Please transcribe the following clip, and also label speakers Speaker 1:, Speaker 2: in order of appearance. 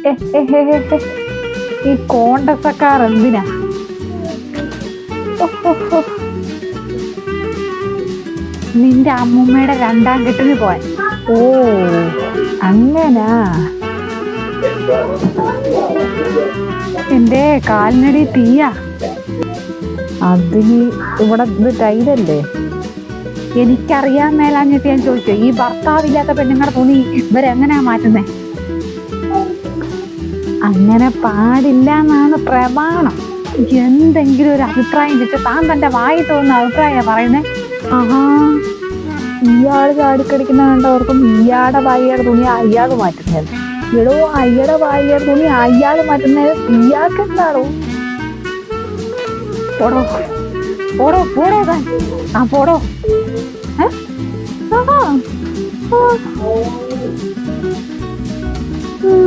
Speaker 1: ഈ കോണ്ടസക്കാർ എന്തിനാ? നിന്റെ അമ്മൂമ്മയുടെ രണ്ടാം കെട്ടിന് പോവാൻ. ഓ അങ്ങനാ. എന്റെ കാലിനടി തീയാ. അതിന് ഇവിടെ ഇത് ടൈലല്ലേ? എനിക്കറിയാൻ മേലാഞ്ഞിട്ട് ഞാൻ ചോദിച്ചു, ഈ ഭർത്താവില്ലാത്ത പെണ്ണുങ്ങളുടെ തുണി ഇവരെങ്ങനെയാ മാറ്റുന്നേ? അങ്ങനെ പാടില്ല എന്നാണ് പ്രമാണം. എന്തെങ്കിലും ഒരു അഭിപ്രായം ചോദിച്ചാൽ താൻ തന്റെ വായി തോന്നുന്ന അഭിപ്രായം പറയുന്നേ. ആഹാ, ഇയാള് ചാടിക്കടിക്കുന്ന കണ്ടവർക്കും ഇയാളുടെ ഭാര്യയുടെ തുണി അയാള് മാറ്റുന്നത്. എടോ, അയ്യയുടെ ഭാര്യയുടെ തുണി അയാള് മാറ്റുന്നത് ഇയാൾക്ക് എന്താണോ? പോടോ പോടോ പോടോ താൻ. ആ പോടോ.